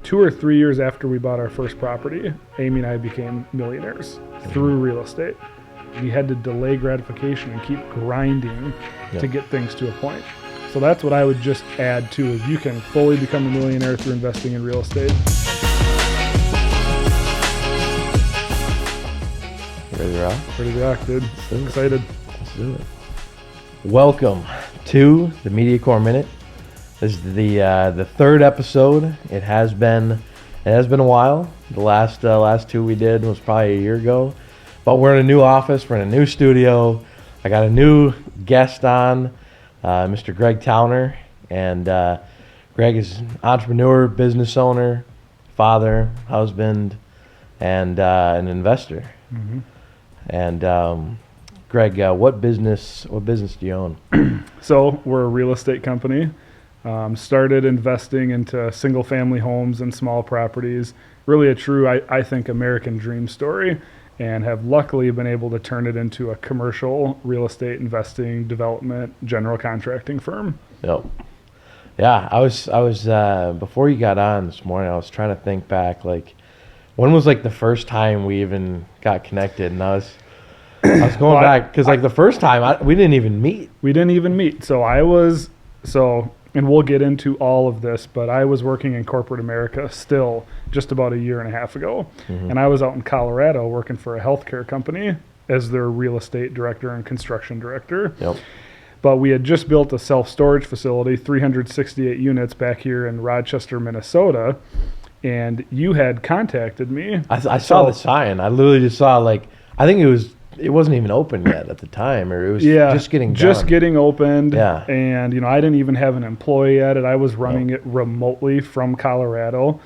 2 or 3 years after we bought our first property, Amy and I became millionaires through real estate. We had to delay gratification and keep grinding to get things to a point. So that's what I would just add to is you can fully become a millionaire through investing in real estate. Ready to rock? Ready to rock, dude. Excited. Let's do it. Welcome to the Media Core Minute. This is the third episode. It has been a while. The last two we did was probably a year ago. But we're in a new office. We're in a new studio. I got a new guest on, Mr. Greg Towner. And Greg is an entrepreneur, business owner, father, husband, and an investor. Mm-hmm. And Greg, what business do you own? So we're a real estate company. Started investing into single family homes and small properties. Really a true, I think, American dream story, and have luckily been able to turn it into a commercial real estate investing, development, general contracting firm. Yep. Yeah, I was before you got on this morning, I was trying to think back, like, when was like the first time we even got connected? And I was going back because like the first time we didn't even meet. We didn't even meet. And we'll get into all of this, but I was working in corporate America still just about a year and a half ago. Mm-hmm. And I was out in Colorado working for a healthcare company as their real estate director and construction director. Yep. But we had just built a self-storage facility, 368 units back here in Rochester, Minnesota. And you had contacted me. I saw the sign. I literally just saw, like, I think it wasn't even open yet at the time, or it was just getting done. Just getting opened. Yeah. And, I didn't even have an employee at it. I was running it remotely from Colorado.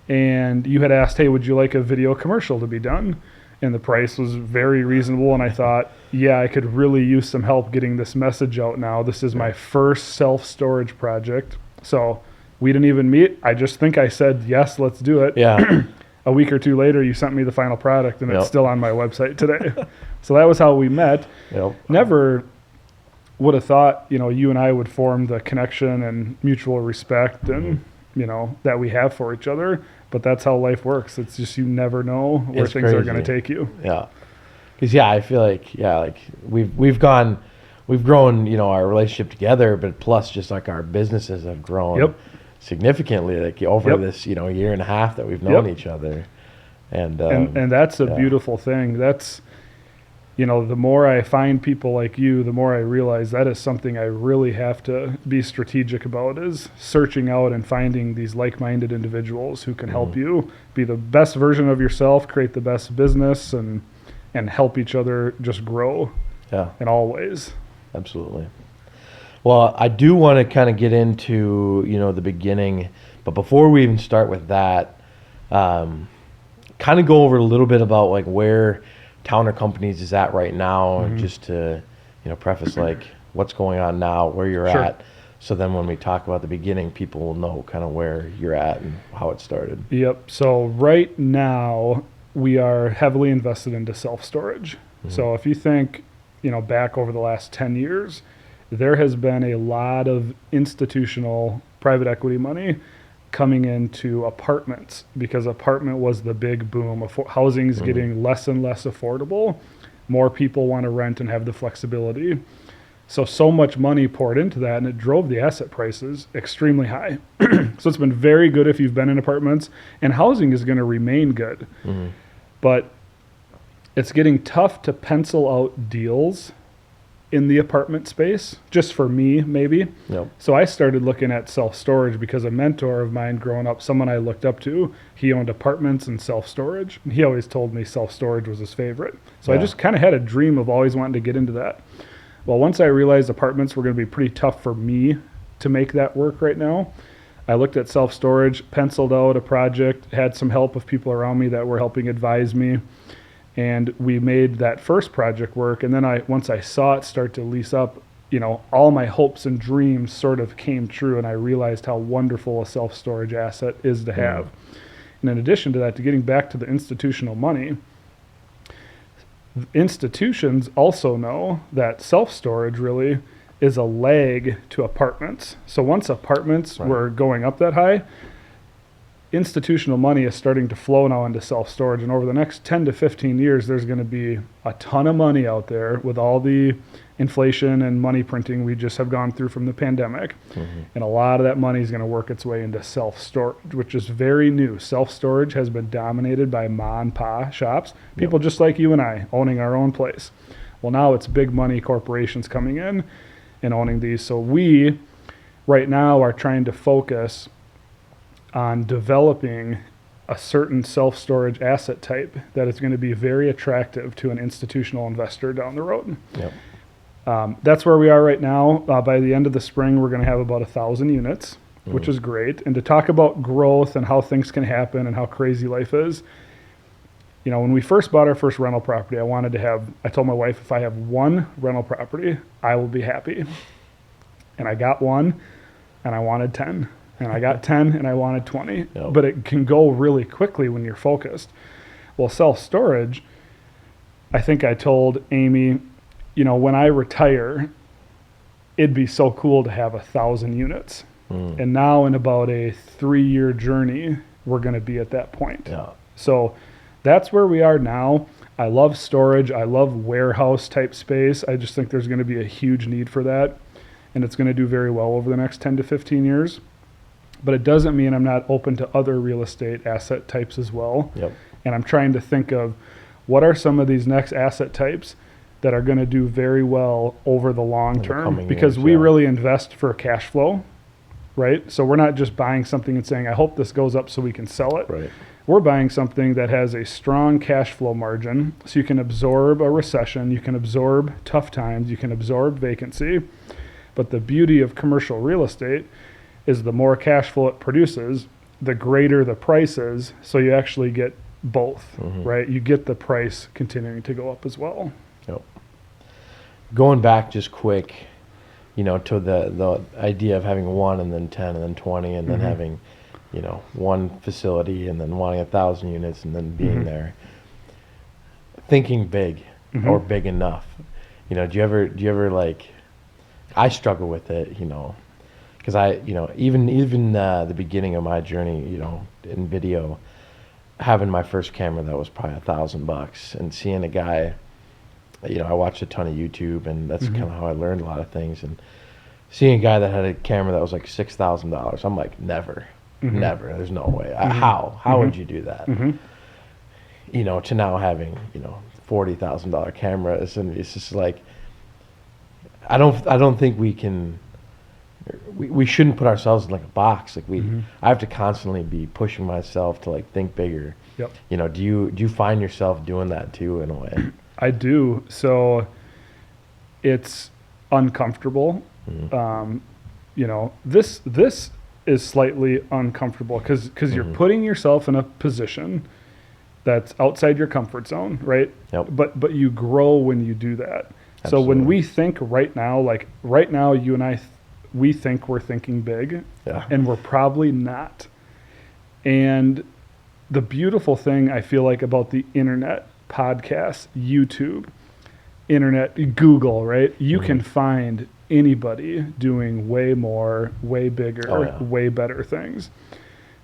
And you had asked, hey, would you like a video commercial to be done? And the price was very reasonable. And I thought, I could really use some help getting this message out now. This is my first self-storage project. So we didn't even meet. I just think I said, yes, let's do it. Yeah. A week or two later, you sent me the final product, and it's still on my website today. So that was how we met. Yep. Never would have thought, you and I would form the connection and mutual respect and, that we have for each other. But that's how life works. It's just you never know where things are going to take you. Yeah. Because, I feel like, we've grown, our relationship together, but plus just like our businesses have grown. Yep. Significantly, like over this, year and a half that we've known each other, and that's a beautiful thing. That's, the more I find people like you, the more I realize that is something I really have to be strategic about, is searching out and finding these like-minded individuals who can help you be the best version of yourself, create the best business, and help each other just grow. Yeah, in all ways. Absolutely. Well, I do want to kind of get into, the beginning, but before we even start with that, kind of go over a little bit about like where Towner Companies is at right now, just to, preface like what's going on now, where you're at. So then when we talk about the beginning, people will know kind of where you're at and how it started. Yep. So right now we are heavily invested into self-storage. Mm-hmm. So if you think, back over the last 10 years, there has been a lot of institutional private equity money coming into apartments because apartment was the big boom. Housing is getting less and less affordable. More people want to rent and have the flexibility. So much money poured into that, and it drove the asset prices extremely high. So it's been very good if you've been in apartments, and housing is going to remain good. Mm-hmm. But it's getting tough to pencil out deals in the apartment space, just for me, maybe. Yep. So I started looking at self-storage because a mentor of mine growing up, someone I looked up to, he owned apartments and self-storage. And he always told me self-storage was his favorite. So I just kind of had a dream of always wanting to get into that. Well, once I realized apartments were going to be pretty tough for me to make that work right now, I looked at self-storage, penciled out a project, had some help of people around me that were helping advise me. And we made that first project work. And then once I saw it start to lease up, all my hopes and dreams sort of came true. And I realized how wonderful a self-storage asset is to have. And in addition to that, to getting back to the institutional money, institutions also know that self-storage really is a lag to apartments. So once apartments were going up that high, institutional money is starting to flow now into self-storage, and over the next 10 to 15 years, there's going to be a ton of money out there with all the inflation and money printing we just have gone through from the pandemic. And a lot of that money is going to work its way into self-storage, which is very new. Self-storage has been dominated by ma and pa shops, people just like you and I owning our own place. Well, now it's big money corporations coming in and owning these. So we right now are trying to focus on developing a certain self-storage asset type that is going to be very attractive to an institutional investor down the road. That's where we are right now. By the end of the spring, we're going to have about 1,000 units, which is great. And to talk about growth and how things can happen and how crazy life is, you know, when we first bought our first rental property, I told my wife, if I have one rental property, I will be happy. And I got one, and I wanted 10. And I got 10 and I wanted 20, but it can go really quickly when you're focused. Well, self-storage, I think I told Amy, you know, when I retire, it'd be so cool to have 1,000 units. And now in about a 3-year journey, we're going to be at that point. So that's where we are now. I love storage. I love warehouse type space. I just think there's going to be a huge need for that. And it's going to do very well over the next 10 to 15 years. But it doesn't mean I'm not open to other real estate asset types as well. And I'm trying to think of what are some of these next asset types that are going to do very well over the long term, because we really invest for cash flow, right? So we're not just buying something and saying, I hope this goes up so we can sell it. We're buying something that has a strong cash flow margin, so you can absorb a recession, you can absorb tough times, you can absorb vacancy. But the beauty of commercial real estate is the more cash flow it produces, the greater the price is. So you actually get both, right? You get the price continuing to go up as well. Going back just quick, you know, to the idea of having 1 and then 10 and then 20 and then having, you know, one facility and then wanting 1,000 units and then being there. Thinking big or big enough. You know, do you ever like, I struggle with it, you know, because even the beginning of my journey, you know, in video, having my first camera that was probably $1,000, and seeing a guy, you know, I watched a ton of YouTube, and that's kind of how I learned a lot of things. And seeing a guy that had a camera that was like $6,000, I'm like, never. There's no way. How would you do that? You know, to now having, you know, $40,000 cameras, and it's just like, I don't think we can. We shouldn't put ourselves in like a box. Like I have to constantly be pushing myself to like think bigger. You know, do you find yourself doing that too in a way? I do. So it's uncomfortable. You know, this is slightly uncomfortable because you're putting yourself in a position that's outside your comfort zone, right? But you grow when you do that. So when we think right now, you and I, we think we're thinking big, and we're probably not. And the beautiful thing I feel like about the internet, podcasts, YouTube, internet, Google, right? You can find anybody doing way more, way bigger, way better things.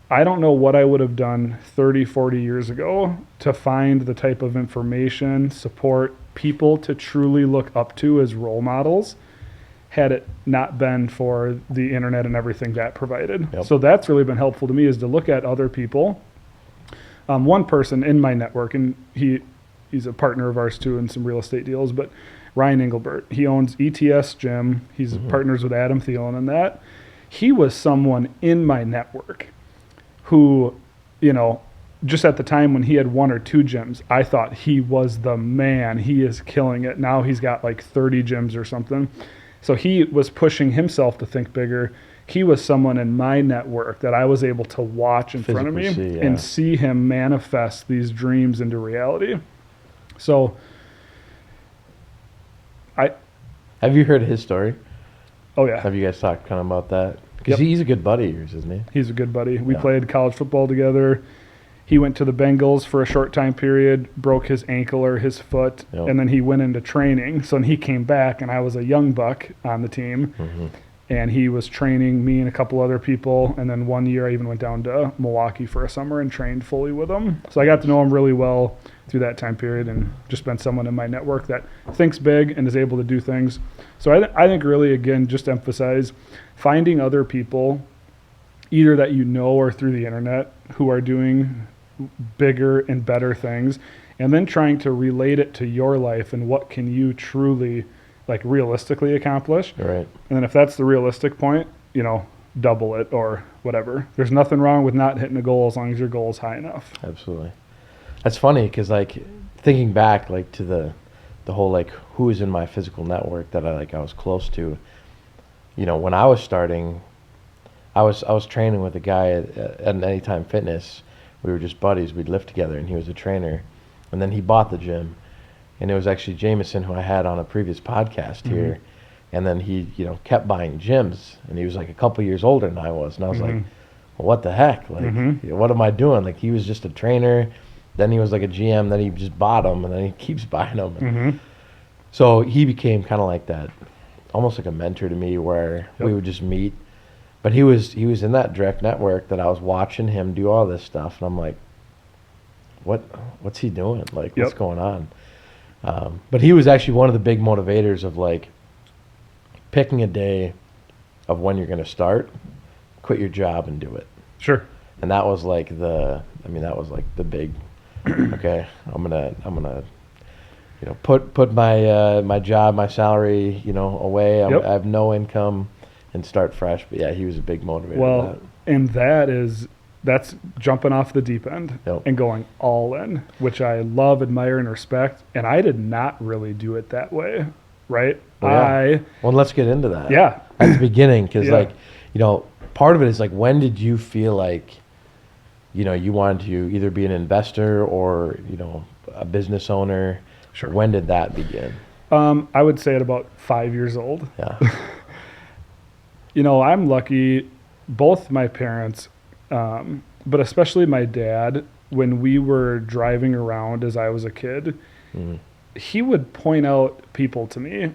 I don't know what I would have done 30, 40 years ago to find the type of information, support, people to truly look up to as role models had it not been for the internet and everything that provided. So that's really been helpful to me, is to look at other people. One person in my network, and he's a partner of ours too in some real estate deals, but Ryan Engelbert, he owns ETS Gym. He's partners with Adam Thielen in that. He was someone in my network who, you know, just at the time when he had 1 or 2 gyms, I thought he was the man. He is killing it. Now he's got like 30 gyms or something. So he was pushing himself to think bigger. He was someone in my network that I was able to watch in front of me and see him manifest these dreams into reality. So have you heard his story? Oh yeah. Have you guys talked kind of about that? Because he's a good buddy of yours, isn't he? He's a good buddy. We played college football together. He went to the Bengals for a short time period, broke his ankle or his foot, and then he went into training. So when he came back, and I was a young buck on the team, And he was training me and a couple other people. And then one year I even went down to Milwaukee for a summer and trained fully with him. So I got to know him really well through that time period, and just been someone in my network that thinks big and is able to do things. So I think really, again, just emphasize finding other people, either that you know or through the internet, who are doing bigger and better things, and then trying to relate it to your life and what can you truly, like, realistically accomplish. Right. And then if that's the realistic point, double it or whatever. There's nothing wrong with not hitting a goal as long as your goal is high enough. Absolutely. That's funny because, like, thinking back, like, to the whole, like, who is in my physical network that I was close to, when I was starting, I was training with a guy at Anytime Fitness. We were just buddies. We'd lift together, and he was a trainer. And then he bought the gym. And it was actually Jameson, who I had on a previous podcast here. And then he, kept buying gyms. And he was like a couple years older than I was. And I was like, well, what the heck? Like, what am I doing? Like, he was just a trainer. Then he was like a GM. Then he just bought them. And then he keeps buying them. And so he became kind of like that, almost like a mentor to me, where we would just meet. But he was in that direct network that I was watching him do all this stuff. And I'm like, what's he doing? Like, what's going on? But he was actually one of the big motivators of, like, picking a day of when you're going to start, quit your job and do it. Sure. And that was like the big, okay, I'm gonna, put my job, my salary, away. I have no income and start fresh. But yeah, he was a big motivator. Well, and that's jumping off the deep end and going all in, which I love, admire, and respect. And I did not really do it that way, right? Well, let's get into that. Yeah. At the beginning, because part of it is like, when did you feel like, you wanted to either be an investor or, a business owner? Sure. When did that begin? I would say at about 5 years old. Yeah. I'm lucky, both my parents, but especially my dad, when we were driving around as I was a kid, he would point out people to me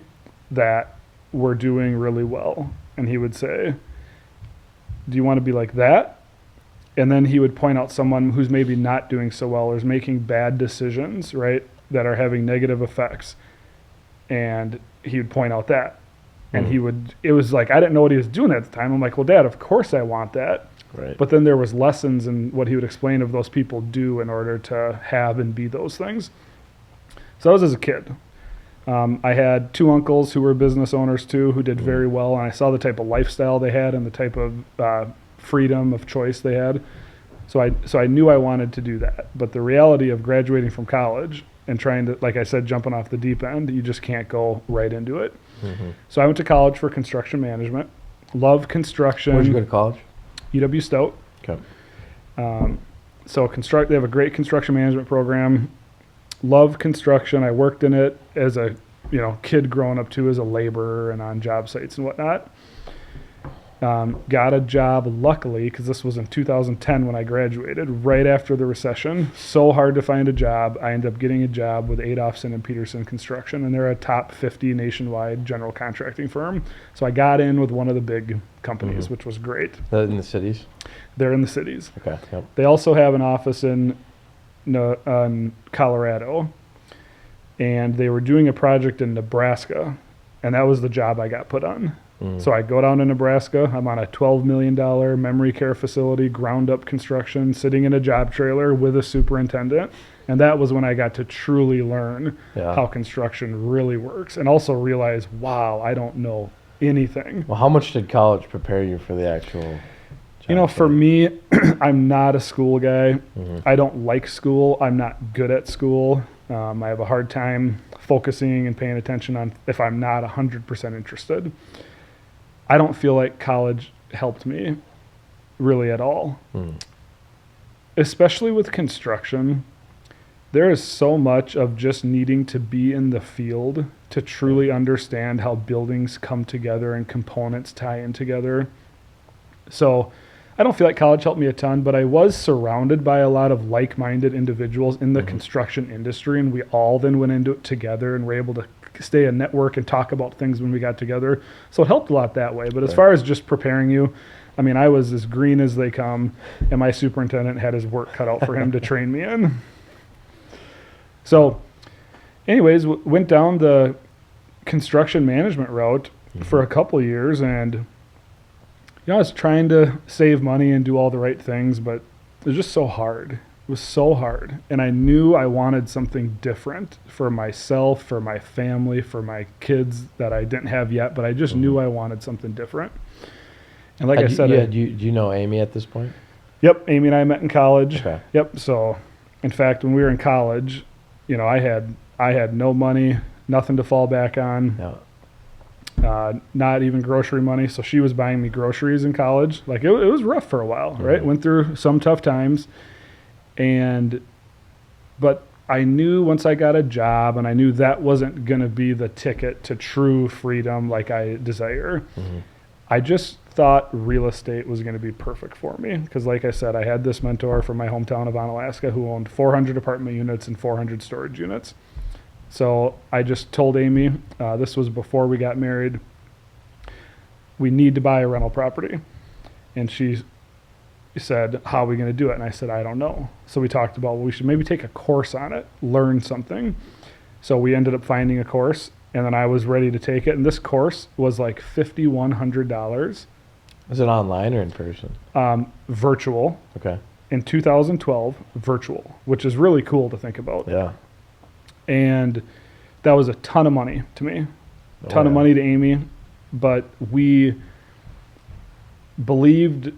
that were doing really well. And he would say, do you want to be like that? And then he would point out someone who's maybe not doing so well or is making bad decisions, right, that are having negative effects. And he would point out that. And it was like, I didn't know what he was doing at the time. I'm like, well, Dad, of course I want that. Right. But then there was lessons in what he would explain of those people do in order to have and be those things. So that was as a kid. I had two uncles who were business owners too, who did very well. And I saw the type of lifestyle they had and the type of freedom of choice they had. So I knew I wanted to do that. But the reality of graduating from college and trying to, like I said, jumping off the deep end, you just can't go right into it. So I went to college for construction management. Love construction. Where'd you go to college? UW Stout. Okay. They have a great construction management program. Love construction. I worked in it as a kid growing up too, as a laborer and on job sites and whatnot. Got a job, luckily, because this was in 2010 when I graduated, right after the recession. So hard to find a job. I ended up getting a job with Adolphson and Peterson Construction, and they're a top 50 nationwide general contracting firm. So I got in with one of the big companies, which was great. In the cities? They're in the cities. Okay. Yep. They also have an office in Colorado, and they were doing a project in Nebraska, and that was the job I got put on. So I go down to Nebraska. I'm on a $12 million memory care facility, ground up construction, sitting in a job trailer with a superintendent. And that was when I got to truly learn how construction really works, and also realize, wow, I don't know anything. Well, how much did college prepare you for the actual job? For me, I'm not a school guy. I don't like school. I'm not good at school. I have a hard time focusing and paying attention on if I'm not 100% interested. I don't feel like college helped me really at all. Especially with construction, there is so much of just needing to be in the field to truly understand how buildings come together and components tie in together. So I don't feel like college helped me a ton, but I was surrounded by a lot of like-minded individuals in the construction industry, and we all then went into it together and were able to stay a network and talk about things when we got together. So it helped a lot that way. But as Right. far as just preparing you, I mean, I was as green as they come, and my superintendent had his work cut out for him to train me in. So anyways, went down the construction management route for a couple of years, and I was trying to save money and do all the right things, but it was just so hard. It was so hard. And I knew I wanted something different for myself, for my family, for my kids that I didn't have yet, but I just knew I wanted something different. And like I said, do you know Amy at this point? Yep, Amy and I met in college. Okay. Yep. So, in fact, when we were in college, I had no money, nothing to fall back on. Yeah. Not even grocery money. So she was buying me groceries in college. Like it was rough for a while, right? Mhm. Went through some tough times, but I knew once I got a job, and I knew that wasn't going to be the ticket to true freedom like I desire. Mm-hmm. I just thought real estate was going to be perfect for me because, like I said, I had this mentor from my hometown of Alaska who owned 400 apartment units and 400 storage units. So I just told Amy, this was before we got married, we need to buy a rental property. And she said, how are we going to do it? And I said, I don't know. So we talked about, well, we should maybe take a course on it, learn something. So we ended up finding a course, and then I was ready to take it. And this course was like $5,100. Is it online or in person? Virtual. Okay. In 2012, virtual, which is really cool to think about. Yeah. And that was a ton of money to me, ton of yeah. money to Amy, but we believed,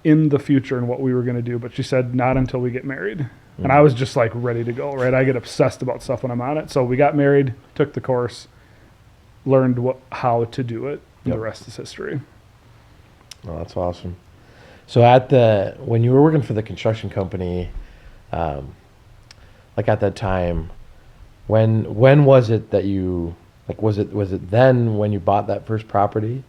in the future and what we were going to do. But she said, not until we get married. And I was just like ready to go, right? I get obsessed about stuff when I'm on it. So we got married, took the course, learned how to do it, and Yep. the rest is history. Oh, that's awesome. So when you were working for the construction company, like at that time, when was it that you, like, was it then when you bought that first property?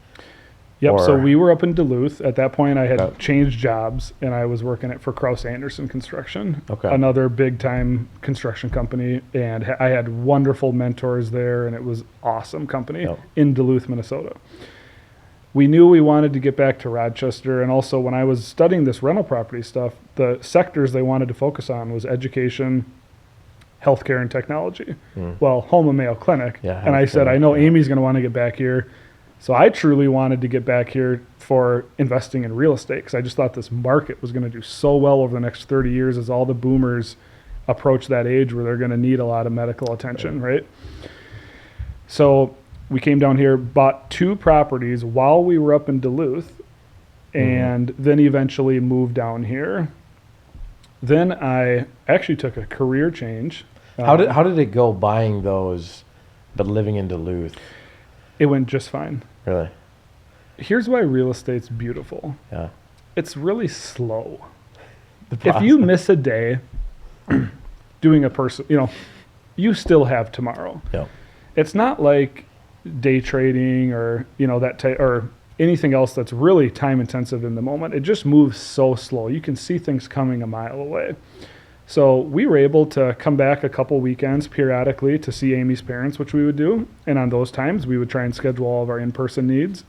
Yep. So Or- we were up in Duluth. At that point, I had Okay. changed jobs, and I was working for Kraus Anderson Construction, Okay. another big time construction company. And I had wonderful mentors there, and it was awesome company Yep. in Duluth, Minnesota. We knew we wanted to get back to Rochester. And also when I was studying this rental property stuff, the sectors they wanted to focus on was education, healthcare, and technology. Well, home and Mayo Clinic. Yeah, And I said, healthcare, I know yeah. Amy's going to want to get back here. So I truly wanted to get back here for investing in real estate because I just thought this market was going to do so well over the next 30 years as all the boomers approach that age where they're going to need a lot of medical attention, right? So we came down here, bought 2 properties while we were up in Duluth, and then eventually moved down here. Then I actually took a career change. How did it go buying those, but living in Duluth? It went just fine. Really? Here's why real estate's beautiful. Yeah. It's really slow. The If you process. miss a day doing a person, you still have tomorrow. Yep. It's not like day trading or, that type or anything else that's really time intensive in the moment. It just moves so slow. You can see things coming a mile away. So we were able to come back a couple weekends periodically to see Amy's parents, which we would do. And on those times, we would try and schedule all of our in-person needs.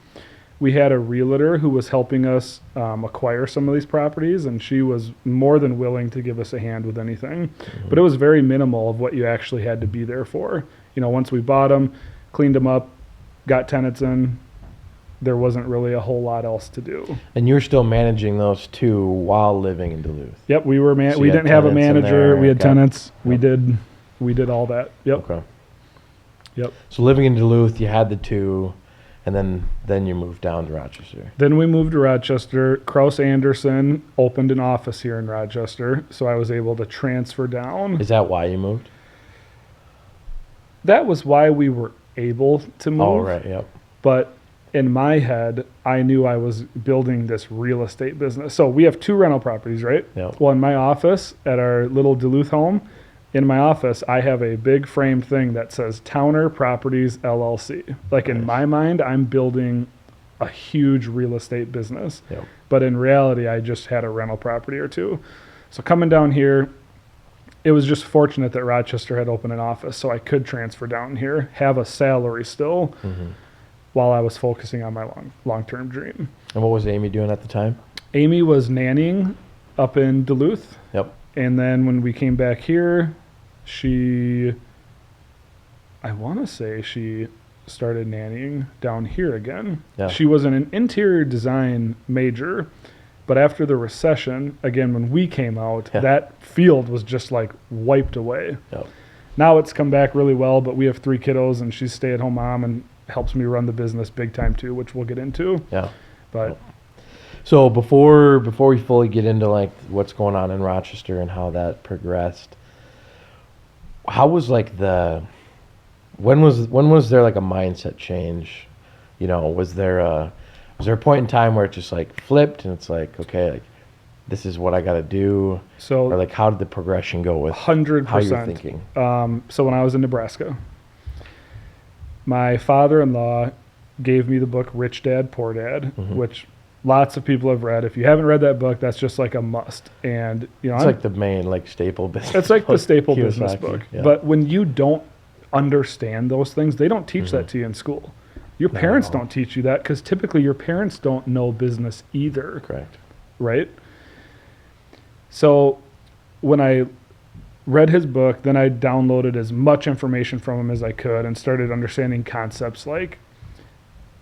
We had a realtor who was helping us acquire some of these properties, and she was more than willing to give us a hand with anything. But it was very minimal of what you actually had to be there for. Once we bought them, cleaned them up, got tenants in, there wasn't really a whole lot else to do. And you're still managing those 2 while living in Duluth. Yep, we were So we you had didn't have a tenants in manager. there, We had okay. tenants. Yep. We did all that. Yep. Okay. Yep. So living in Duluth, you had the 2, and then you moved down to Rochester. Then we moved to Rochester. Kraus Anderson opened an office here in Rochester, so I was able to transfer down. Is that why you moved? That was why we were able to move. Oh, right. Yep. But in my head, I knew I was building this real estate business. So we have 2 rental properties, right? Yep. Well, in my office at our little Duluth home, in my office, I have a big frame thing that says Towner Properties LLC. Like in Nice. my mind, I'm building a huge real estate business. Yep. But in reality, I just had a rental property or 2. So coming down here, it was just fortunate that Rochester had opened an office so I could transfer down here, have a salary still, while I was focusing on my long-term dream. And what was Amy doing at the time? Amy was nannying up in Duluth. Yep. And then when we came back here, I want to say she started nannying down here again. Yeah. She was an interior design major, but after the recession, again, when we came out, that field was just like wiped away. Yep. Now it's come back really well, but we have 3 kiddos and she's stay-at-home mom and helps me run the business big time too, which we'll get into. Yeah. But so before we fully get into like what's going on in Rochester and how that progressed, how was like when was there like a mindset change? You know, was there a point in time where it just like flipped and it's like, okay, like this is what I got to do? So, or like how did the progression go with 100%. how you're thinking? So when I was in Nebraska, my father-in-law gave me the book Rich Dad, Poor Dad, which lots of people have read. If you haven't read that book, that's just like a must. And you know, it's like the main like staple business. It's like the staple Kiyosaki, business book. yeah. But when you don't understand those things, they don't teach that to you in school. Your parents don't teach you that because typically your parents don't know business either. Correct. Right? So when I read his book, then I downloaded as much information from him as I could and started understanding concepts like,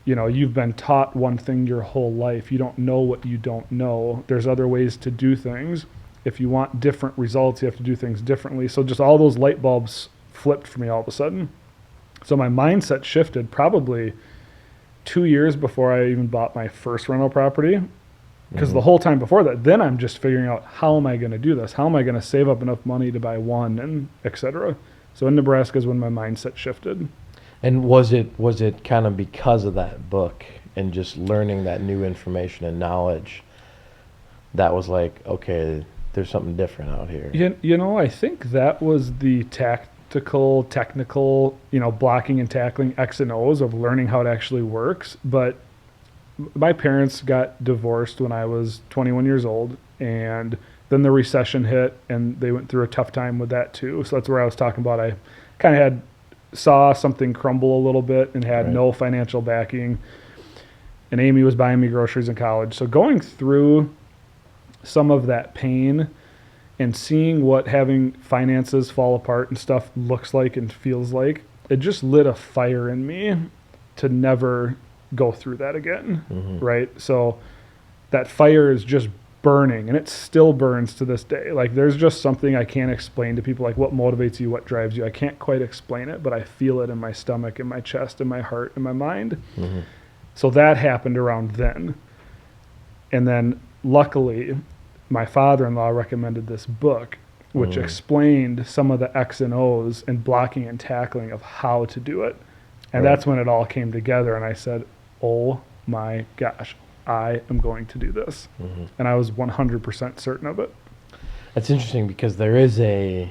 you know, you've been taught one thing your whole life. You don't know what you don't know. There's other ways to do things. If you want different results, you have to do things differently. So just all those light bulbs flipped for me all of a sudden. So my mindset shifted probably 2 years before I even bought my first rental property. Because the whole time before that, then I'm just figuring out, how am I going to do this? How am I going to save up enough money to buy one, and et cetera? So in Nebraska is when my mindset shifted. And was it kind of because of that book and just learning that new information and knowledge that was like, okay, there's something different out here? You know, I think that was the technical, you know, blocking and tackling X and O's of learning how it actually works. But my parents got divorced when I was 21 years old, and then the recession hit and they went through a tough time with that too. So that's where I was talking about, I kind of saw something crumble a little bit and had no financial backing. And Amy was buying me groceries in college. So going through some of that pain and seeing what having finances fall apart and stuff looks like and feels like, it just lit a fire in me to never go through that again. Right? So that fire is just burning, and it still burns to this day. Like, there's just something I can't explain to people, like what motivates you, what drives you. I can't quite explain it, but I feel it in my stomach, in my chest, in my heart, in my mind. So that happened around then. And then luckily my father-in-law recommended this book, which explained some of the X and O's and blocking and tackling of how to do it. And that's when it all came together, and I said, oh my gosh, I am going to do this. And I was 100% certain of it. That's interesting because there is a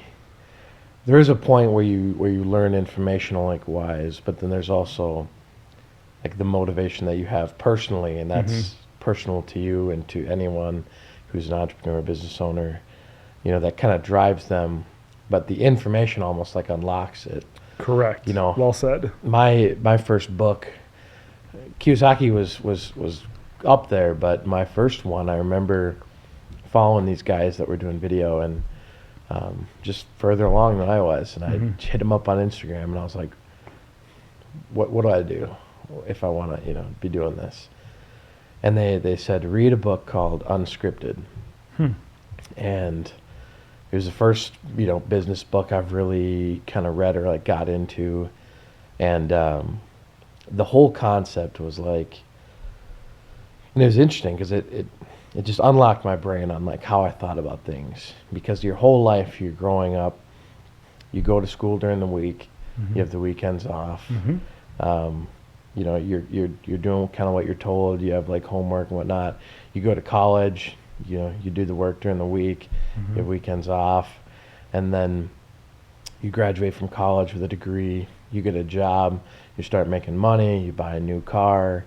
point where you learn informational like wise, but then there's also like the motivation that you have personally, and that's personal to you and to anyone who's an entrepreneur or business owner, you know, that kind of drives them, but the information almost like unlocks it. Correct. You know, well said. My first book, Kiyosaki was up there, but my first one, I remember following these guys that were doing video and just further along than I was, and I hit them up on Instagram, and I was like, what do I do if I want to, you know, be doing this? And they said, read a book called Unscripted. And it was the first, you know, business book I've really kind of read or like got into. And the whole concept was like, and it was interesting because it just unlocked my brain on like how I thought about things. Because your whole life, you're growing up, you go to school during the week, you have the weekends off. You know, you're doing kind of what you're told. You have like homework and whatnot. You go to college, you know, you do the work during the week, you have weekends off, and then you graduate from college with a degree, you get a job, you start making money, you buy a new car,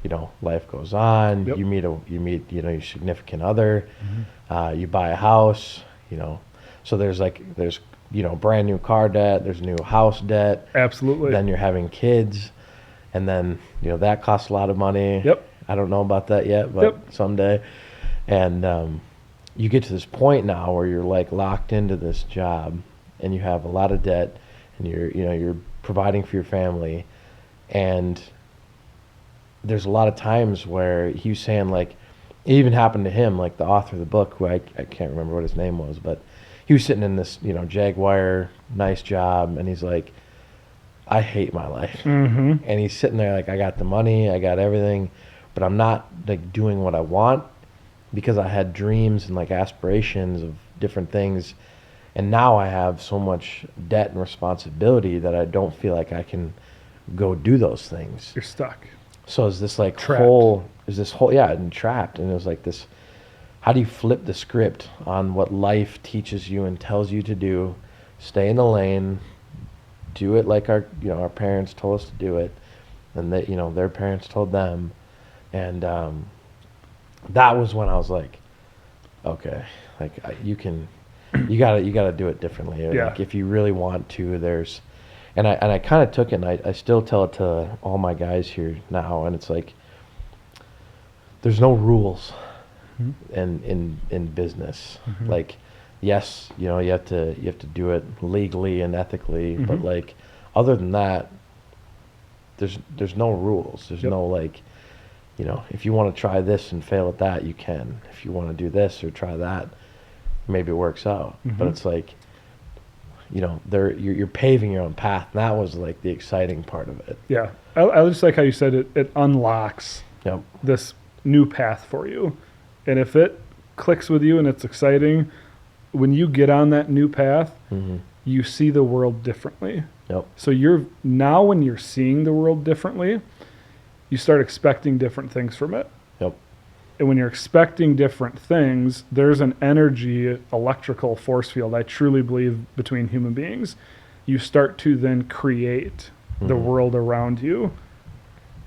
you know, life goes on. You meet you know, your significant other, you buy a house, you know. So there's brand new car debt, there's new house debt. Absolutely. Then you're having kids, and then that costs a lot of money. Yep. I don't know about that yet, but someday. And you get to this point now where you're like locked into this job, and you have a lot of debt, and you're providing for your family, and there's a lot of times where he was saying, like, it even happened to him, like the author of the book, who I can't remember what his name was, but he was sitting in this Jaguar, nice job, and he's like, I hate my life. Mm-hmm. And he's sitting there like, I got the money, I got everything, but I'm not like doing what I want, because I had dreams and like aspirations of different things, and now I have so much debt and responsibility that I don't feel like I can go do those things. You're stuck. So is this like Trapped. and trapped, and it was like this, how do you flip the script on what life teaches you and tells you to do? Stay in the lane, do it like our parents told us to do it, and that their parents told them, and that was when I was like, okay, like you gotta do it differently. Yeah. Like if you really want to, and I kind of took it, and I still tell it to all my guys here now, and it's like, there's no rules in business. Mm-hmm. Like, yes, you have to do it legally and ethically, but like, other than that, there's no rules. There's no like, if you want to try this and fail at that, you can. If you want to do this or try that, maybe it works out. But it's like, you're paving your own path. And that was like the exciting part of it. Yeah. I just like how you said it unlocks this new path for you. And if it clicks with you and it's exciting, when you get on that new path, you see the world differently. Yep. So when you're seeing the world differently, you start expecting different things from it. Yep. And when you're expecting different things, there's an energy, electrical force field, I truly believe, between human beings. You start to then create the world around you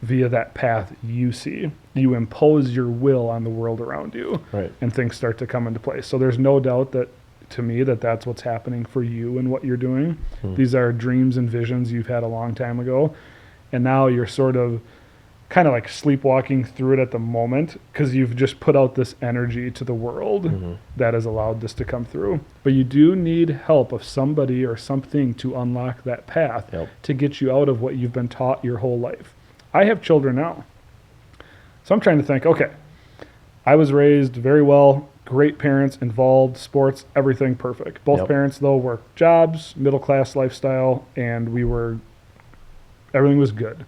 via that path you see. You impose your will on the world around you, right, and things start to come into place. So there's no doubt that, to me, that's what's happening for you and what you're doing. These are dreams and visions you've had a long time ago, and now you're sort of kind of like sleepwalking through it at the moment, because you've just put out this energy to the world that has allowed this to come through. But you do need help of somebody or something to unlock that path to get you out of what you've been taught your whole life. I have children now, so I'm trying to think, okay, I was raised very well, great parents, involved, sports, everything perfect. Both parents, though, worked jobs, middle-class lifestyle, and everything was good.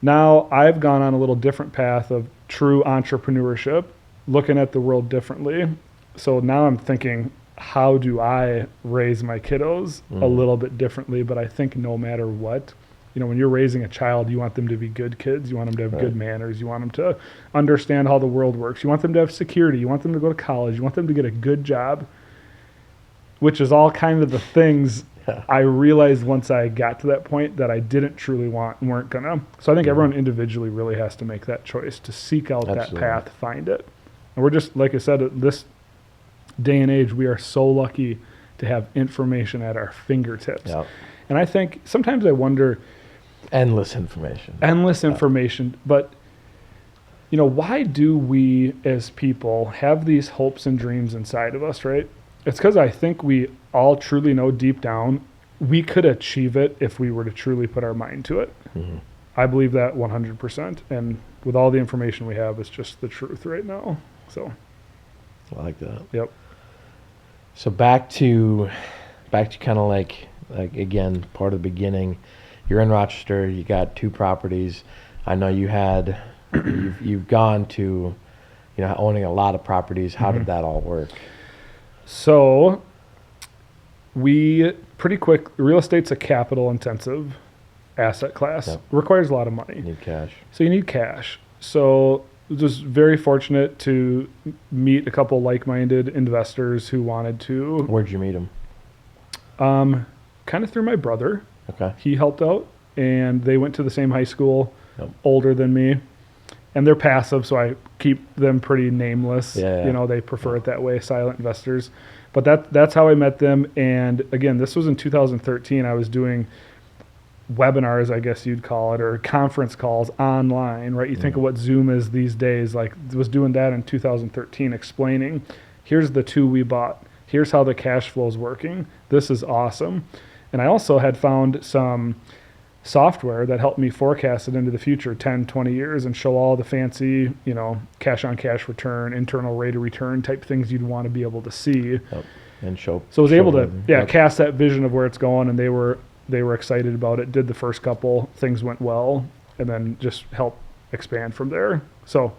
Now I've gone on a little different path of true entrepreneurship, looking at the world differently. So now I'm thinking, how do I raise my kiddos a little bit differently? But I think no matter what, when you're raising a child, you want them to be good kids. You want them to have good manners. You want them to understand how the world works. You want them to have security. You want them to go to college. You want them to get a good job, which is all kind of the things I realized once I got to that point that I didn't truly want and weren't gonna. So I think everyone individually really has to make that choice to seek out that path, find it. And we're just, like I said, at this day and age, we are so lucky to have information at our fingertips. And I think sometimes I wonder, endless information, but why do we as people have these hopes and dreams inside of us, right? It's because I think we all truly know deep down we could achieve it if we were to truly put our mind to it. I believe that 100%. And with all the information we have, it's just the truth right now. So I like that. Yep. So back to kind of like again, part of the beginning, you're in Rochester, you got 2 properties. I know you've gone to, owning a lot of properties. How did that all work? So we pretty quick, real estate's a capital intensive asset class. Requires a lot of money. You need cash. So you need cash. So just very fortunate to meet a couple like-minded investors who wanted to. Where'd you meet them? Kind of through my brother. Okay. He helped out, and they went to the same high school, older than me. and they're passive, so I keep them pretty nameless. Yeah. You know, they prefer it that way, silent investors. But that's how I met them. And again, this was in 2013. I was doing webinars, I guess you'd call it, or conference calls online, right? You think of what Zoom is these days. Like, was doing that in 2013, explaining, here's the 2 we bought. Here's how the cash flow is working. This is awesome. And I also had found some software that helped me forecast it into the future 10, 20 years and show all the fancy, you know, cash on cash return, internal rate of return type things you'd want to be able to see. Yep. And show. So I was able to, yep. cast that vision of where it's going, and they were excited about it. Did the first couple, things went well, and then just help expand from there. So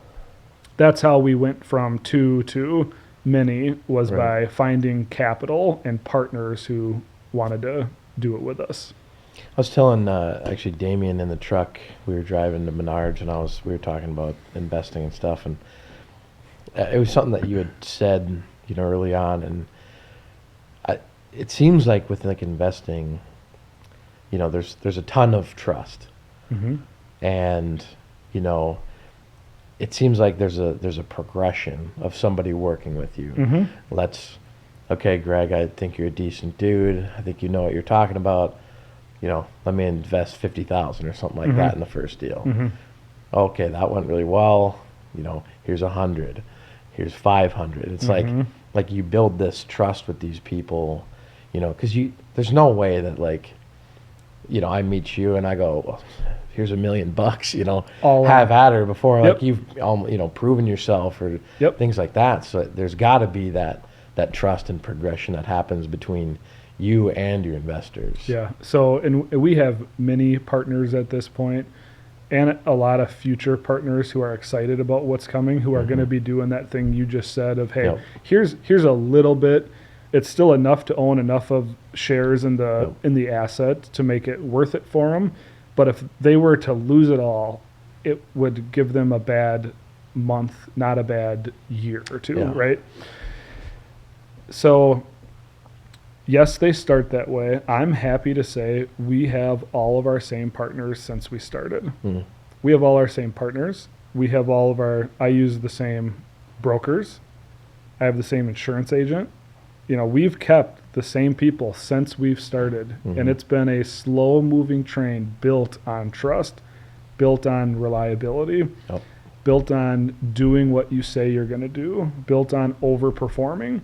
that's how we went from 2 to many, was Right. by finding capital and partners who wanted to do it with us. I was telling actually Damien in the truck, we were driving to Menards, and we were talking about investing and stuff, and it was something that you had said, you know, early on, and it seems like with like investing, you know, there's a ton of trust, and you know, it seems like there's a progression of somebody working with you. Okay, Greg, I think you're a decent dude. I think you know what you're talking about. You know, let me invest 50,000 or something like that in the first deal. Okay, that went really well. You know, here's 100, here's 500. It's like you build this trust with these people, you know, because there's no way that, like, you know, I meet you and I go, well, here's $1 million, you know, have at her before, like you've, you know, proven yourself or things like that. So there's got to be that trust and progression that happens between you and your investors. Yeah. So, and we have many partners at this point, and a lot of future partners who are excited about what's coming, who are going to be doing that thing you just said of, hey, here's a little bit. It's still enough to own enough of shares in the asset to make it worth it for them. But if they were to lose it all, it would give them a bad month, not a bad year or two, right? So, yes, they start that way. I'm happy to say we have all of our same partners since we started. We have all our same partners. We have I use the same brokers. I have the same insurance agent. You know, we've kept the same people since we've started. And it's been a slow moving train built on trust, built on reliability, built on doing what you say you're going to do, built on overperforming.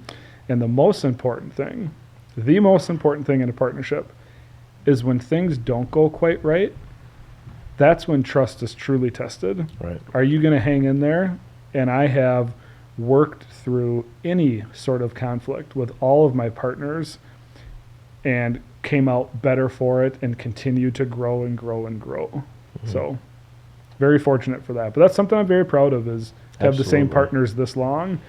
And the most important thing in a partnership is when things don't go quite right, that's when trust is truly tested. Right. Are you going to hang in there? And I have worked through any sort of conflict with all of my partners and came out better for it and continue to grow and grow and grow. So very fortunate for that. But that's something I'm very proud of, is to have the same partners this long.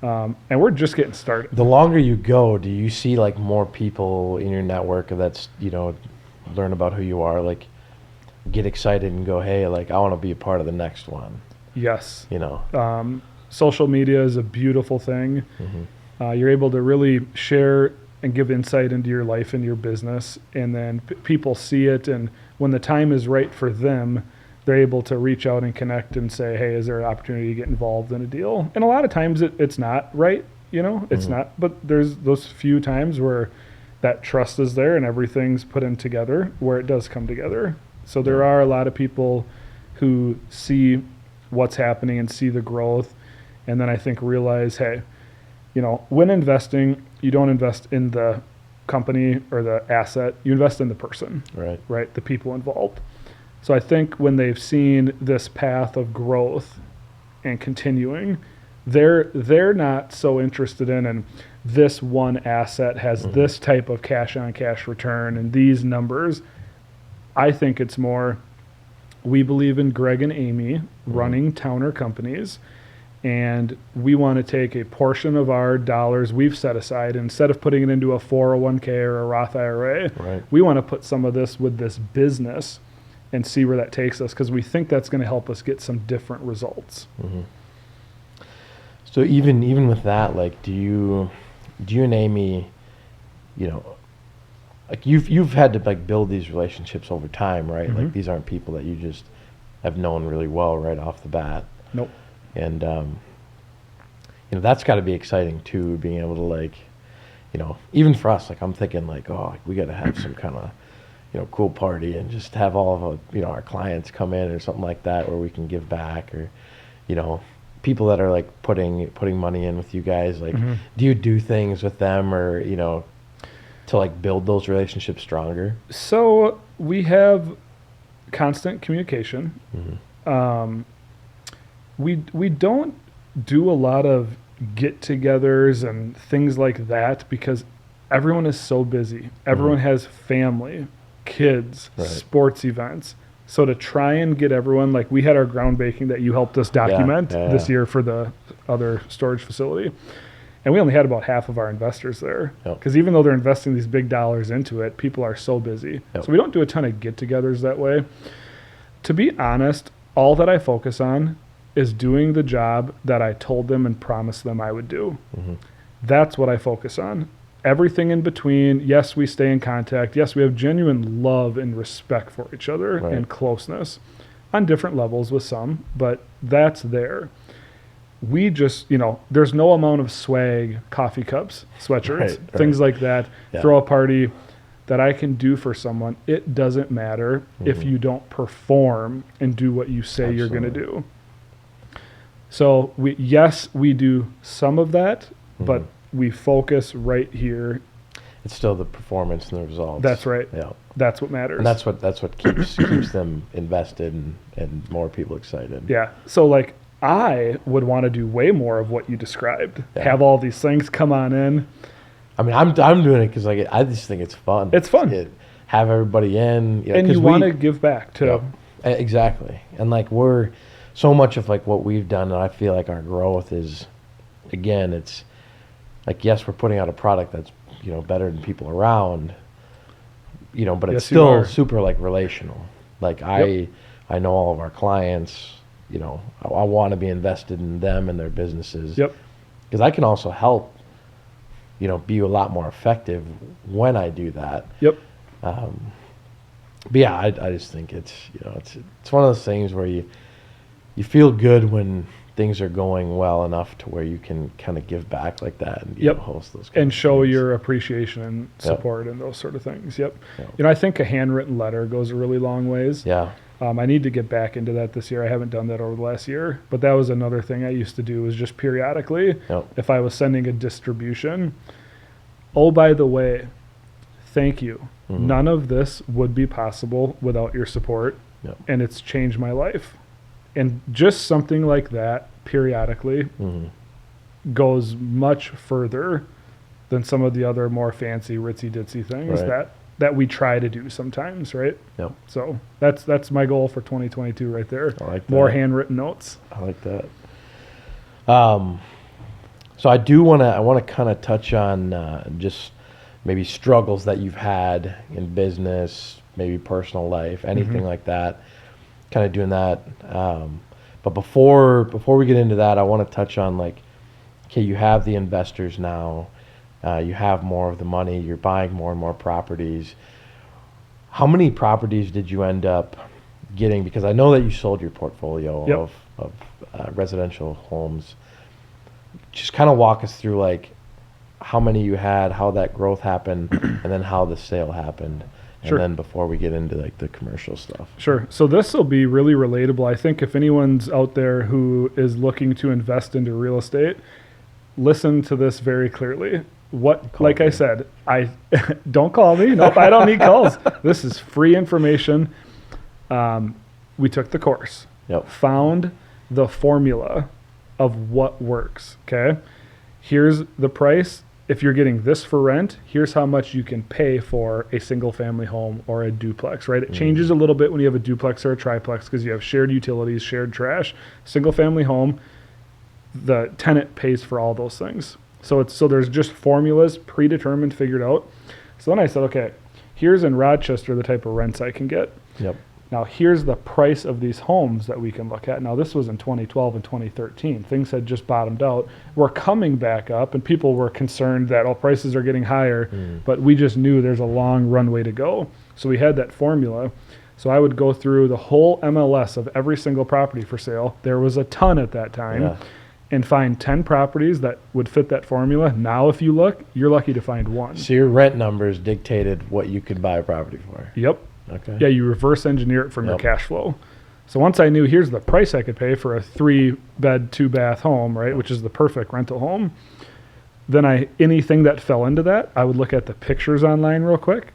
And we're just getting started. The longer you go, do you see like more people in your network that's, you know, learn about who you are, like get excited and go, hey, like I want to be a part of the next one? Yes. You know, social media is a beautiful thing. You're able to really share and give insight into your life and your business, and then people see it, and when the time is right for them, they're able to reach out and connect and say, hey, is there an opportunity to get involved in a deal? And a lot of times it's not right, you know, it's not, but there's those few times where that trust is there and everything's put in together where it does come together. So there are a lot of people who see what's happening and see the growth, and then I think realize, hey, you know, when investing, you don't invest in the company or the asset, you invest in the person, right? The people involved. So I think when they've seen this path of growth and continuing, they're not so interested in this one asset has this type of cash on cash return and these numbers. I think it's more, we believe in Greg and Amy running Towner companies, and we want to take a portion of our dollars we've set aside, instead of putting it into a 401k or a Roth IRA, we want to put some of this with this business and see where that takes us, because we think that's going to help us get some different results. So even with that, like, do you and Amy, you know, like you've had to like build these relationships over time, right? Like these aren't people that you just have known really well right off the bat. Nope. And that's got to be exciting too, being able to, like, even for us, like, I'm thinking like, oh, we got to have some kind of cool party and just have all of our clients come in or something like that, where we can give back, or people that are like putting money in with you guys, like, do you do things with them, or to like build those relationships stronger? So we have constant communication. We don't do a lot of get-togethers and things like that because everyone is so busy. Everyone has family, kids, sports events. So to try and get everyone, like, we had our groundbreaking that you helped us document this year for the other storage facility. And we only had about half of our investors there. Because even though they're investing these big dollars into it, people are so busy. So we don't do a ton of get-togethers that way. To be honest, all that I focus on is doing the job that I told them and promised them I would do. That's what I focus on. Everything in between, yes, we stay in contact. Yes, we have genuine love and respect for each other and closeness on different levels with some, but that's there. We just, there's no amount of swag, coffee cups, sweatshirts, things like that, throw a party that I can do for someone. It doesn't matter if you don't perform and do what you say you're going to do. So we do some of that, but we focus right here. It's still the performance and the results. That's right. Yeah. That's what matters. And that's what keeps them invested and more people excited. Yeah. So like, I would want to do way more of what you described. Have all these things come on in. I mean, I'm doing it because, like, I just think it's fun. It's fun. Have everybody in. And you want to give back too. Exactly. And like, we're so much of like what we've done, and I feel like our growth is, again, it's like, yes, we're putting out a product that's better than people around, but it's still super like relational. Like, I know all of our clients. I want to be invested in them and their businesses. Because I can also help be a lot more effective when I do that. But yeah, I just think it's one of those things where you feel good when things are going well enough to where you can kind of give back like that and host those and show your appreciation and support and those sort of things. I think a handwritten letter goes a really long ways. I need to get back into that this year. I haven't done that over the last year, but that was another thing I used to do, was just periodically, if I was sending a distribution, oh, by the way, thank you. None of this would be possible without your support, and it's changed my life. And just something like that periodically goes much further than some of the other more fancy ritzy-ditzy things that we try to do sometimes, right? So that's my goal for 2022 right there. I like that. More handwritten notes. I like that. So I want to kind of touch on just maybe struggles that you've had in business, maybe personal life, anything like that. Kind of doing that. But before we get into that, I want to touch on, like, okay, you have the investors now. You have more of the money. You're buying more and more properties. How many properties did you end up getting? Because I know that you sold your portfolio of residential homes. Just kind of walk us through, like, how many you had, how that growth happened, and then how the sale happened. And then before we get into, like, the commercial stuff. Sure. So this will be really relatable. I think if anyone's out there who is looking to invest into real estate, listen to this very clearly. Like I said, I don't call me. Nope, I don't need calls. This is free information. We took the course. Found the formula of what works. Okay. Here's the price. If you're getting this for rent, here's how much you can pay for a single family home or a duplex, right? It changes a little bit when you have a duplex or a triplex because you have shared utilities, shared trash. Single family home, the tenant pays for all those things. So there's just formulas predetermined, figured out. So then I said, okay, here's in Rochester the type of rents I can get. Now here's the price of these homes that we can look at. Now this was in 2012 and 2013. Things had just bottomed out. We're coming back up, and people were concerned that prices are getting higher, but we just knew there's a long runway to go. So we had that formula. So I would go through the whole MLS of every single property for sale. There was a ton at that time. Yeah. And find 10 properties that would fit that formula. Now, if you look, you're lucky to find one. So your rent numbers dictated what you could buy a property for. Yep. Okay. Yeah, you reverse engineer it from your Yep. cash flow. So once I knew here's the price I could pay for a 3-bed, 2-bath home, right, which is the perfect rental home, then anything that fell into that, I would look at the pictures online real quick.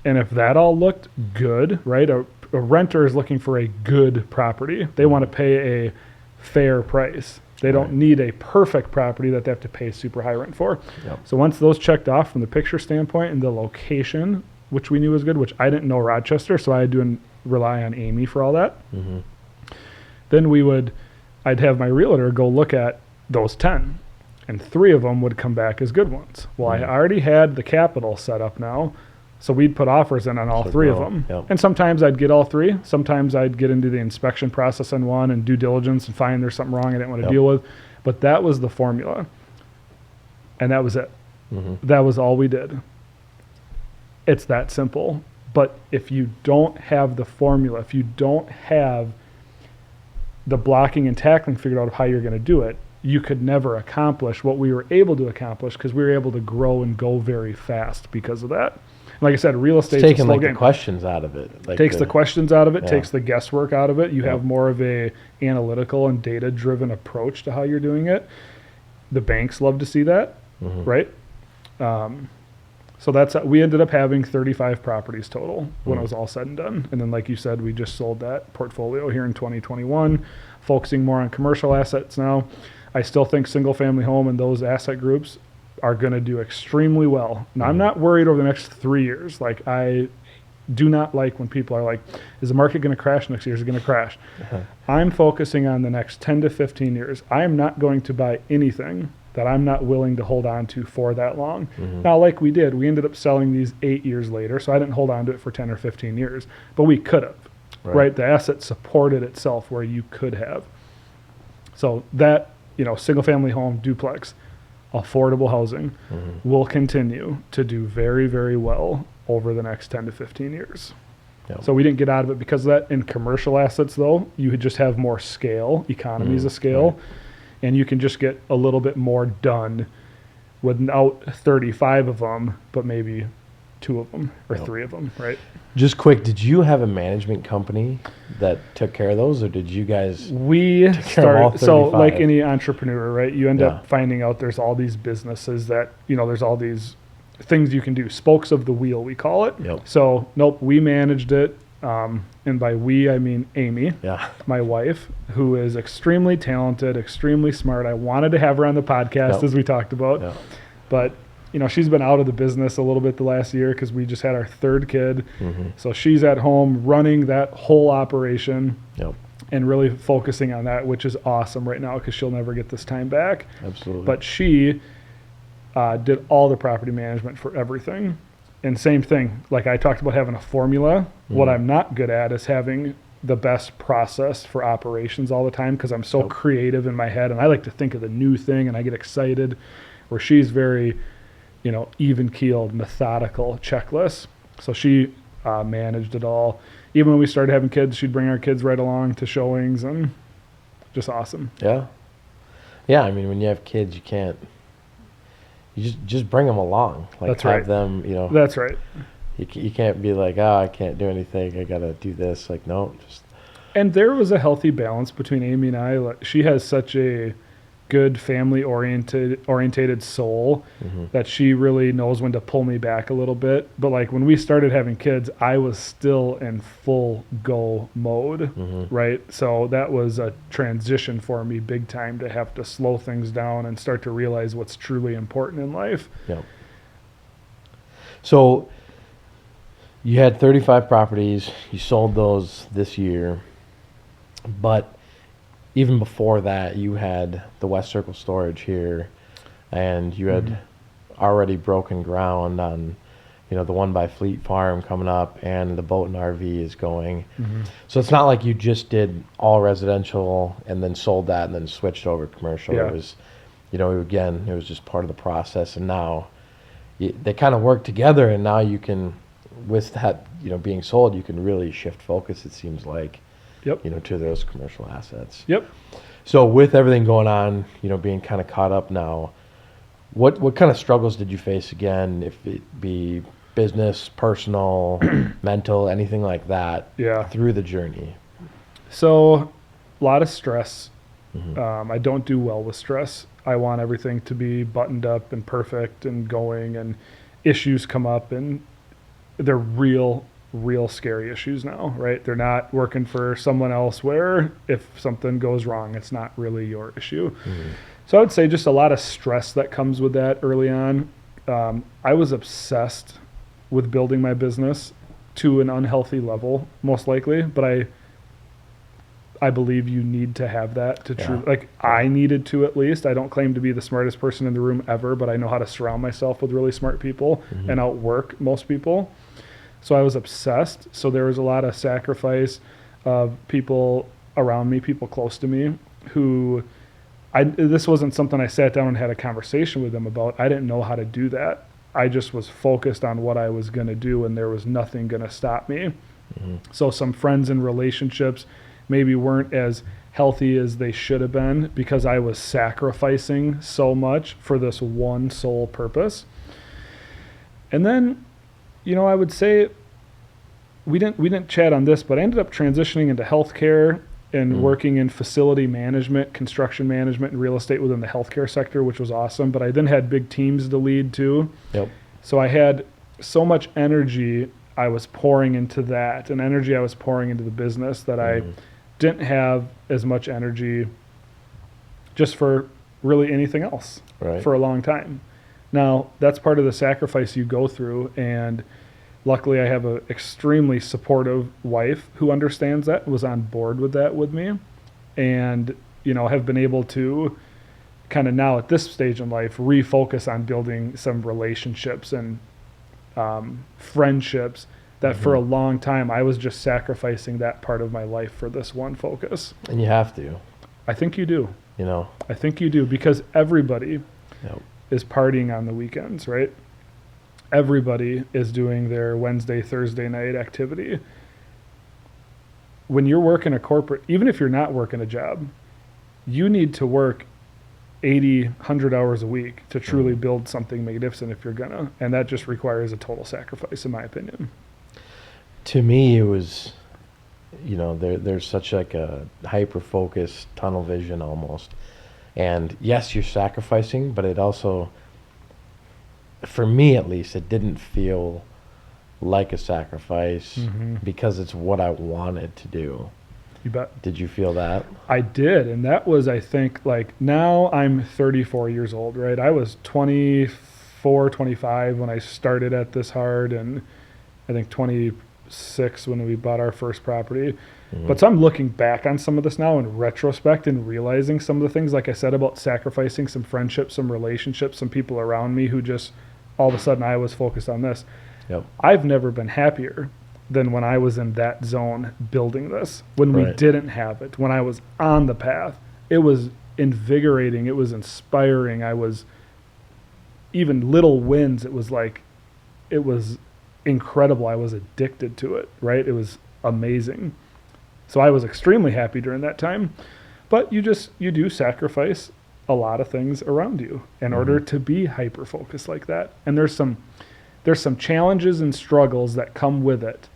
And if that all looked good, right, a renter is looking for a good property. They want to pay a fair price. They don't need a perfect property that they have to pay super high rent for. Yep. So once those checked off from the picture standpoint and the location, which we knew was good, which I didn't know Rochester, so I had to rely on Amy for all that. Mm-hmm. Then I'd have my realtor go look at those 10, and 3 of them would come back as good ones. Well, I already had the capital set up now, so we'd put offers in on all 3 of them. Yep. And sometimes I'd get all 3. Sometimes I'd get into the inspection process on one and due diligence and find there's something wrong I didn't want to deal with. But that was the formula. And that was it. Mm-hmm. That was all we did. It's that simple. But if you don't have the formula, if you don't have the blocking and tackling figured out of how you're going to do it, you could never accomplish what we were able to accomplish because we were able to grow and go very fast because of that. Like I said, real estate It's taking the questions out of it. Takes the questions out of it, Yeah. takes the guesswork out of it. You Yep. have more of a analytical and data-driven approach to how you're doing it. The banks love to see that, right? So we ended up having 35 properties total when it was all said and done. And then, like you said, we just sold that portfolio here in 2021, focusing more on commercial assets now. I still think single-family home and those asset groups are going to do extremely well. Now, I'm not worried over the next 3 years. Like, I do not like when people are like, is the market going to crash next year? Is it going to crash? I'm focusing on the next 10 to 15 years. I am not going to buy anything that I'm not willing to hold on to for that long. Now, like we did, we ended up selling these 8 years later, so I didn't hold on to it for 10 or 15 years, but we could have, right? The asset supported itself where you could have. So that, single family home, duplex, affordable housing will continue to do very, very well over the next 10 to 15 years. Yep. So we didn't get out of it because of that. In commercial assets, though, you would just have more scale, economies of scale, and you can just get a little bit more done without 35 of them, but maybe 2 of them or 3 of them, right? Just quick, did you have a management company that took care of those, or did you guys? We care of all started, so 35? like any entrepreneur, right? You end Yeah. up finding out there's all these businesses that, there's all these things you can do, spokes of the wheel, we call it. Yep. So, nope, we managed it. And by we, I mean Amy, Yeah. my wife, who is extremely talented, extremely smart. I wanted to have her on the podcast, Yep. as we talked about, Yep. but she's been out of the business a little bit the last year because we just had our 3rd kid. So she's at home running that whole operation Yep. and really focusing on that, which is awesome right now because she'll never get this time back. Absolutely. But she did all the property management for everything. And same thing, like I talked about having a formula. What I'm not good at is having the best process for operations all the time because I'm so creative in my head and I like to think of the new thing and I get excited, where she's very, even-keeled, methodical checklist. So she managed it all. Even when we started having kids, she'd bring our kids right along to showings and just awesome. Yeah. Yeah, I mean, when you have kids, you can't. You just bring them along. Like, That's have right. them, That's right. you can't be like, oh, I can't do anything. I got to do this. Like, no, just. And there was a healthy balance between Amy and I. Like, she has such a good family-oriented soul that she really knows when to pull me back a little bit. But like when we started having kids, I was still in full go mode, right? So that was a transition for me big time to have to slow things down and start to realize what's truly important in life. Yep. So you had 35 properties. You sold those this year. But even before that, you had the West Circle storage here, and you had already broken ground on, the one by Fleet Farm coming up, and the boat and RV is going. So it's not like you just did all residential and then sold that and then switched over to commercial. Yeah. It was, again, it was just part of the process, and now they kind of work together, and now you can, with being sold, you can really shift focus, it seems like, Yep. to those commercial assets. Yep. So with everything going on, being kind of caught up now, what kind of struggles did you face again, if it be business, personal, mental, anything like that, Yeah. through the journey? So a lot of stress. Mm-hmm. I don't do well with stress. I want everything to be buttoned up and perfect and going, and issues come up, and they're real scary issues now, right? They're not working for someone else where if something goes wrong, it's not really your issue. Mm-hmm. So I would say just a lot of stress that comes with that early on. I was obsessed with building my business to an unhealthy level, most likely, but I believe you need to have that to truly, like I needed to, at least. I don't claim to be the smartest person in the room ever, but I know how to surround myself with really smart people and outwork most people. So I was obsessed. So there was a lot of sacrifice of people around me, people close to me, who this wasn't something I sat down and had a conversation with them about. I didn't know how to do that. I just was focused on what I was going to do, and there was nothing going to stop me. Mm-hmm. So some friends and relationships maybe weren't as healthy as they should have been because I was sacrificing so much for this one sole purpose. And then, I would say we didn't chat on this, but I ended up transitioning into healthcare and working in facility management, construction management, and real estate within the healthcare sector, which was awesome. But I then had big teams to lead too. Yep. So I had so much energy I was pouring into that, and energy I was pouring into the business, that I didn't have as much energy just for really anything else for a long time. Now, that's part of the sacrifice you go through, and luckily I have an extremely supportive wife who understands that, was on board with that with me, and have been able to kind of now at this stage in life refocus on building some relationships and friendships that for a long time I was just sacrificing that part of my life for this one focus. And you have to. I think you do. I think you do, because everybody is partying on the weekends, right? Everybody is doing their Wednesday, Thursday night activity. When you're working a corporate, even if you're not working a job, you need to work 80, 100 hours a week to truly build something magnificent if you're gonna. And that just requires a total sacrifice, in my opinion. To me, it was, there's such like a hyper-focused tunnel vision almost. And yes, you're sacrificing, but it also, for me at least, it didn't feel like a sacrifice because it's what I wanted to do. You bet. Did you feel that? I did. And that was, I think, like, now I'm 34 years old, right? I was 24, 25 when I started at this hard, and I think 26 when we bought our first property. But so I'm looking back on some of this now in retrospect and realizing some of the things, like I said, about sacrificing some friendships, some relationships, some people around me who just all of a sudden I was focused on this. Yep. I've never been happier than when I was in that zone building this, when we didn't have it, when I was on the path. It was invigorating. It was inspiring. I was, even little wins, it was like, it was incredible. I was addicted to it, right? It was amazing. So I was extremely happy during that time. But you do sacrifice a lot of things around you in order to be hyper-focused like that. And there's some challenges and struggles that come with it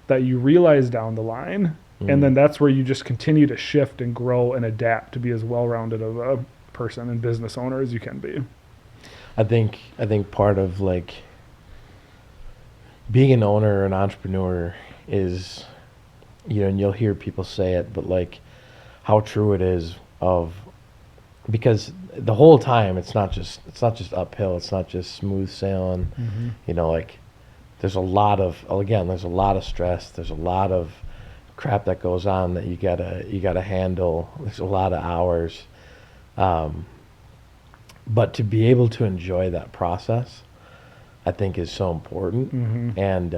that you realize down the line. And then that's where you just continue to shift and grow and adapt to be as well-rounded of a person and business owner as you can be. I think part of like being an owner or an entrepreneur is, and you'll hear people say it, but like how true it is because the whole time it's not just uphill, it's not just smooth sailing. Like there's a lot of stress, there's a lot of crap that goes on that you gotta handle. There's a lot of hours, but to be able to enjoy that process, I think, is so important. And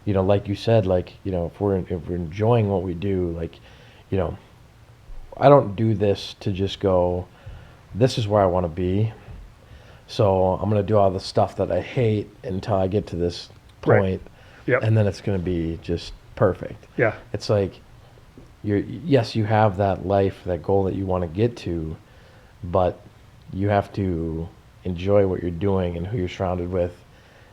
like you said, like if we're enjoying what we do, like I don't do this to just go, this is where I want to be, so I'm going to do all the stuff that I hate until I get to this point. Yep. and then it's going to be just perfect. Yeah. It's like you have that life, that goal that you want to get to, but you have to enjoy what you're doing and who you're surrounded with.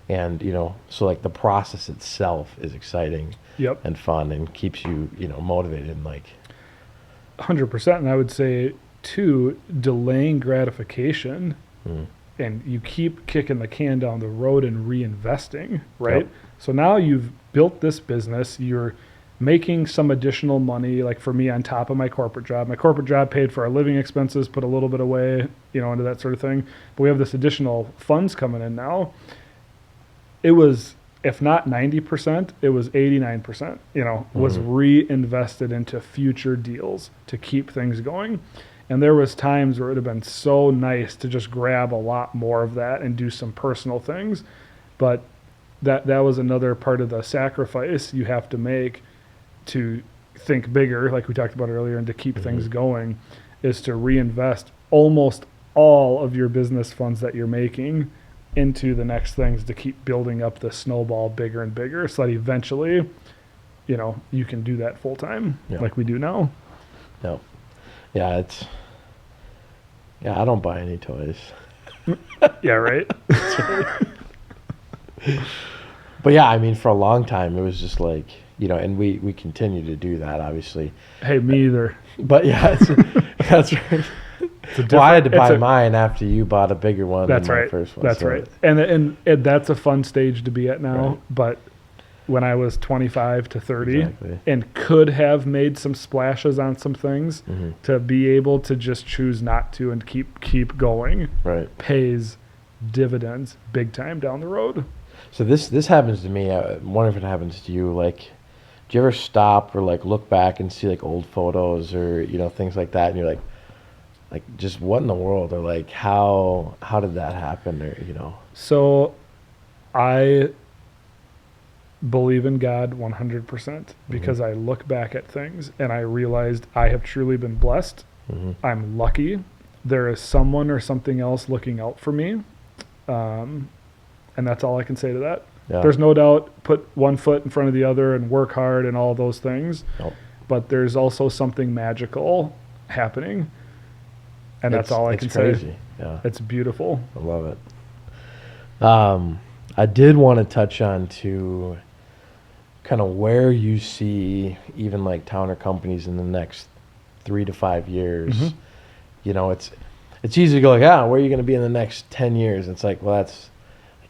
And, so like the process itself is exciting Yep. and fun and keeps you, motivated and like 100%. And I would say, too, delaying gratification, and you keep kicking the can down the road and reinvesting, right? Yep. So now you've built this business, you're making some additional money, like for me, on top of my corporate job. My corporate job paid for our living expenses, put a little bit away, into that sort of thing. But we have this additional funds coming in now. It was, if not 90%, it was 89%, was reinvested into future deals to keep things going. And there was times where it would have been so nice to just grab a lot more of that and do some personal things. But that was another part of the sacrifice you have to make to think bigger, like we talked about earlier, and to keep things going, is to reinvest almost all of your business funds that you're making into the next things to keep building up the snowball bigger and bigger, so that eventually, you can do that full time, like we do now. No. Yeah, I don't buy any toys. Yeah, right. But yeah, I mean, for a long time, it was just like, and we continue to do that, obviously. Hey, me either. But yeah, that's right. Well, I had to buy mine after you bought a bigger one than my first one. That's right. And that's a fun stage to be at now. Right. But when I was 25 to 30 and could have made some splashes on some things, to be able to just choose not to and keep going, pays dividends big time down the road. So this happens to me. I wonder if it happens to you. Like, do you ever stop or like look back and see like old photos or things like that, and you're like just what in the world, or like how did that happen, or So I believe in God 100% because I look back at things and I realized I have truly been blessed. I'm lucky. There is someone or something else looking out for me. And that's all I can say to that. Yeah. There's no doubt, put one foot in front of the other and work hard and all those things. Nope. But there's also something magical happening. And that's all I can say. Yeah. It's beautiful. I love it. I did want to touch on to kind of where you see even like Towner companies in the next 3 to 5 years. It's easy to go like, where are you going to be in the next 10 years? It's like, well,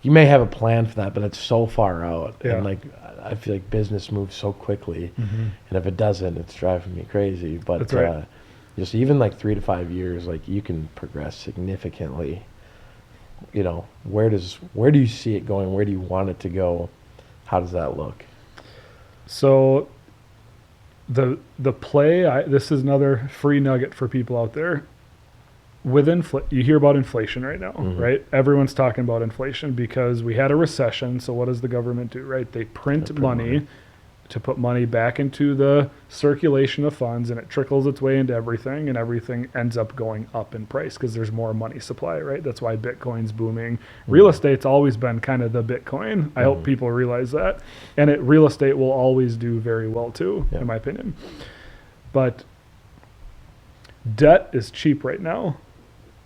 you may have a plan for that, but it's so far out. Yeah. And like, I feel like business moves so quickly. And if it doesn't, it's driving me crazy. But that's right. Just even like 3 to 5 years, like you can progress significantly. Where do you see it going? Where do you want it to go? How does that look? So the play, this is another free nugget for people out there. You hear about inflation right now, right? Everyone's talking about inflation because we had a recession. So what does the government do, right? They print money to put money back into the circulation of funds, and it trickles its way into everything, and everything ends up going up in price because there's more money supply, right? That's why Bitcoin's booming. Real estate's always been kind of the Bitcoin. I hope people realize that. And real estate will always do very well too, in my opinion. But debt is cheap right now.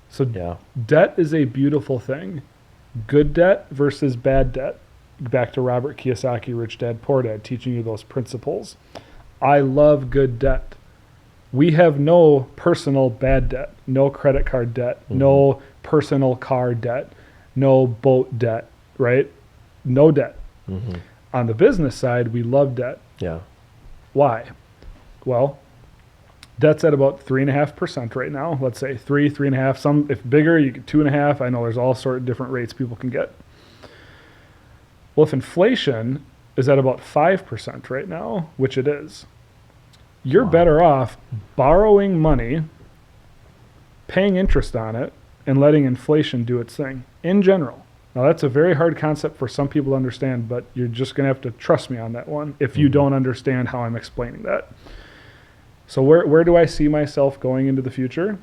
So debt is a beautiful thing. Good debt versus bad debt. Back to Robert Kiyosaki, Rich Dad, Poor Dad, teaching you those principles. I love good debt. We have no personal bad debt, no credit card debt, no personal car debt, no boat debt, right? No debt. On the business side, we love debt. Yeah. Why? Well, debt's at about 3.5% right now. Let's say 3.5. Some, if bigger, you get 2.5. I know there's all sorts of different rates people can get. Well, if inflation is at about 5% right now, which it is, you're better off borrowing money, paying interest on it, and letting inflation do its thing in general. Now, that's a very hard concept for some people to understand, but you're just going to have to trust me on that one if you don't understand how I'm explaining that. So where do I see myself going into the future?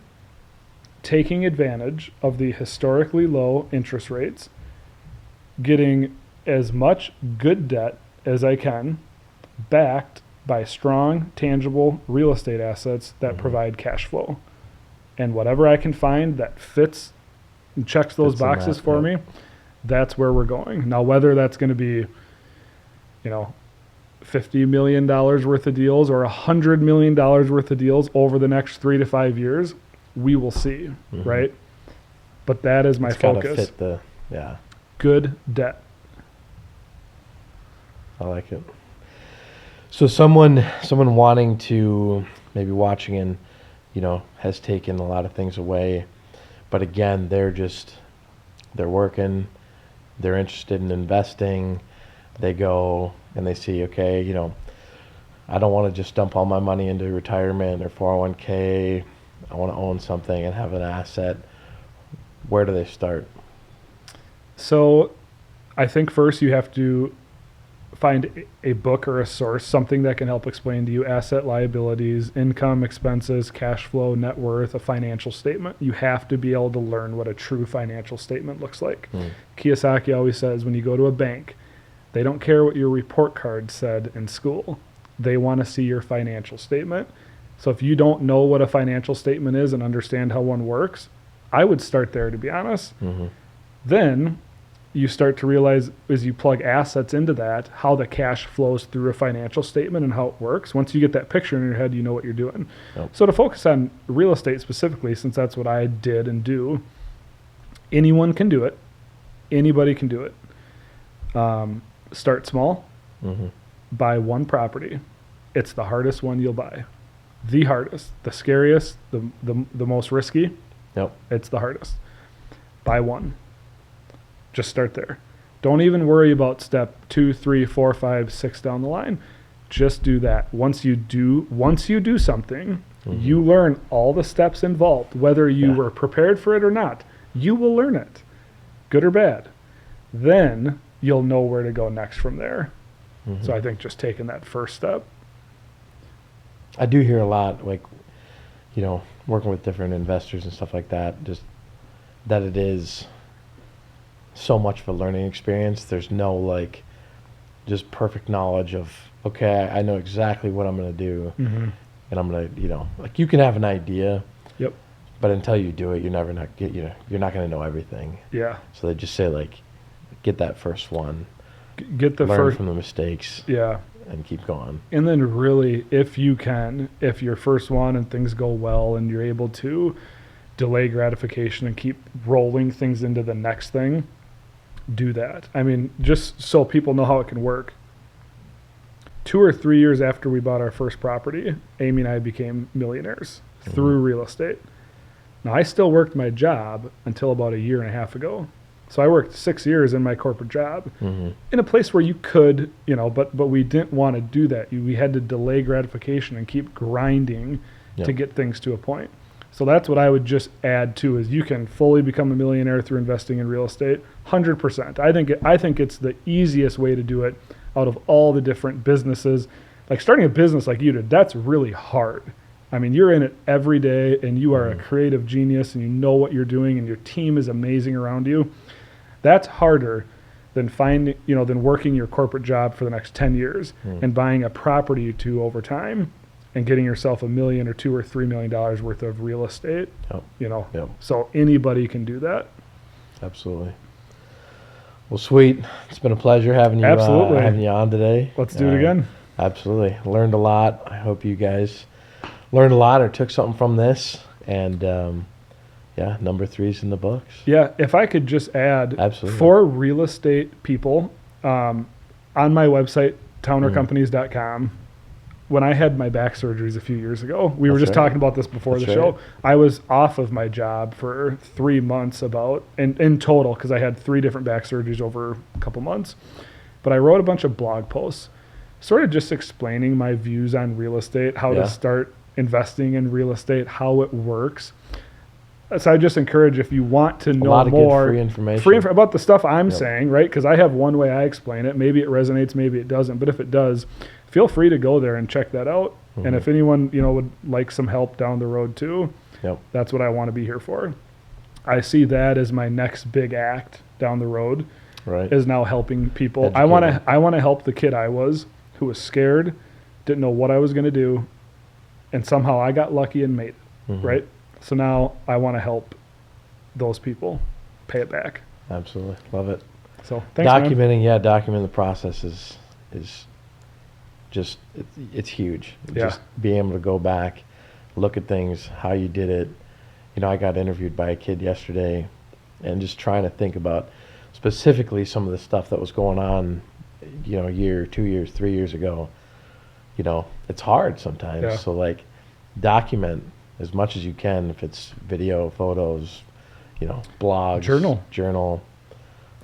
Taking advantage of the historically low interest rates, getting as much good debt as I can, backed by strong, tangible real estate assets that provide cash flow. And whatever I can find that fits and checks those Fits in boxes that, for yep. me, that's where we're going. Now, whether that's going to be, $50 million worth of deals or $100 million worth of deals over the next 3 to 5 years, we will see, right? But that is my It's gotta focus. fit the, yeah, Good debt. I like it. So someone wanting to, maybe watching and, has taken a lot of things away, but again, they're working, they're interested in investing, they go and they see, okay, I don't want to just dump all my money into retirement or 401k. I want to own something and have an asset. Where do they start? So I think first you have to find a book or a source, something that can help explain to you asset, liabilities, income, expenses, cash flow, net worth, a financial statement. You have to be able to learn what a true financial statement looks like. Kiyosaki always says when you go to a bank, they don't care what your report card said in school. They want to see your financial statement. So if you don't know what a financial statement is and understand how one works, I would start there, to be honest. Then you start to realize as you plug assets into that, how the cash flows through a financial statement and how it works. Once you get that picture in your head, you know what you're doing. Yep. So to focus on real estate specifically, since that's what I did and do, anyone can do it. Anybody can do it. Start small. Buy one property. It's the hardest one you'll buy. The hardest, the scariest, the most risky. Yep. It's the hardest. Buy one. Just start there. Don't even worry about step 2, 3, 4, 5, 6 down the line. Just do that. Once you do something, you learn all the steps involved, whether you were prepared for it or not. You will learn it, good or bad. Then you'll know where to go next from there. So I think just taking that first step. I do hear a lot, working with different investors and stuff like that, just that it is so much of a learning experience. There's no just perfect knowledge of, okay, I know exactly what I'm going to do. And I'm going to, you can have an idea. Yep. But until you do it, you're not going to know everything. Yeah. So they just say get that first one. Get the learn first from the mistakes. Yeah. And keep going. And then really, if your first one and things go well and you're able to delay gratification and keep rolling things into the next thing, do that. I mean, just so people know how it can work. 2 or 3 years after we bought our first property, Amy and I became millionaires through real estate. Now, I still worked my job until about 1.5 years ago. So I worked 6 years in my corporate job in a place where you could, but we didn't want to do that. We had to delay gratification and keep grinding to get things to a point. So that's what I would just add to is you can fully become a millionaire through investing in real estate, 100%. I think it's the easiest way to do it out of all the different businesses. Like starting a business like you did, that's really hard. I mean, you're in it every day and you are a creative genius and you know what you're doing and your team is amazing around you. That's harder than than working your corporate job for the next 10 years and buying a property or two over time and getting yourself $1 million or $2 or $3 million worth of real estate. Yep. So anybody can do that. Absolutely. Well, sweet. It's been a pleasure having you on today. Let's do it again. Absolutely. Learned a lot. I hope you guys learned a lot or took something from this. And number 3's in the books. Yeah, if I could just add, absolutely, for real estate people, on my website, townercompanies.com, when I had my back surgeries a few years ago, we were just talking about this before the show. I was off of my job for 3 months in total, because I had 3 different back surgeries over a couple months. But I wrote a bunch of blog posts, sort of just explaining my views on real estate, how to start investing in real estate, how it works. So I just encourage, if you want to know more free information about the stuff I'm saying, right? Because I have one way I explain it. Maybe it resonates, maybe it doesn't. But if it does, feel free to go there and check that out. And if anyone would like some help down the road too, that's what I want to be here for. I see that as my next big act down the road. Right. is now helping people. I want to help the kid I was, who was scared, didn't know what I was going to do, and somehow I got lucky and made it, right? So now I want to help those people pay it back. Absolutely. Love it. So thanks, man. Documenting the process is just, it's huge. Just being able to go back, look at things, how you did it. You know, I got interviewed by a kid yesterday, and just trying to think about specifically some of the stuff that was going on, you know, a year, 2 years, 3 years ago. You know, it's hard sometimes. Yeah. So like, document as much as you can. If it's video, photos, you know, blogs, journal.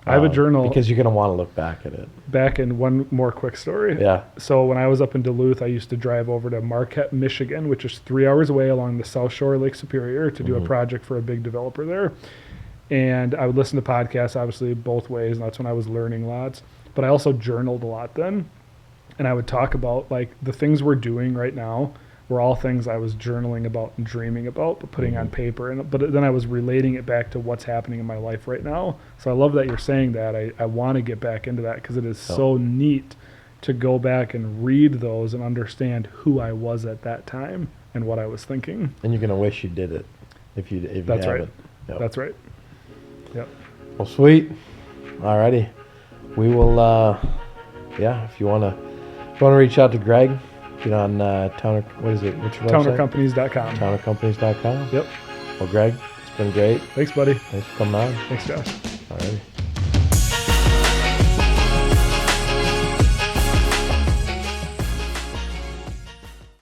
I have a journal because you're gonna want to look back at it. Back in one more quick story. Yeah. So when I was up in Duluth, I used to drive over to Marquette, Michigan, which is 3 hours away along the South Shore of Lake Superior, to do a project for a big developer there. And I would listen to podcasts, obviously, both ways, and that's when I was learning lots. But I also journaled a lot then. And I would talk about, like, the things we're doing right now were all things I was journaling about and dreaming about, but putting on paper. But then I was relating it back to what's happening in my life right now. So I love that you're saying that. I want to get back into that because it is so neat to go back and read those and understand who I was at that time and what I was thinking. And you're going to wish you did it if you That's haven't. right. Yep. That's right. Yep. Well, sweet. Alrighty. We will, if you want to reach out to Greg, get on Towner, what is it? What's your website? Townercompanies.com. Townercompanies.com. Yep. Well, Greg, it's been great. Thanks, buddy. Thanks for coming on. Thanks, Josh. Alrighty.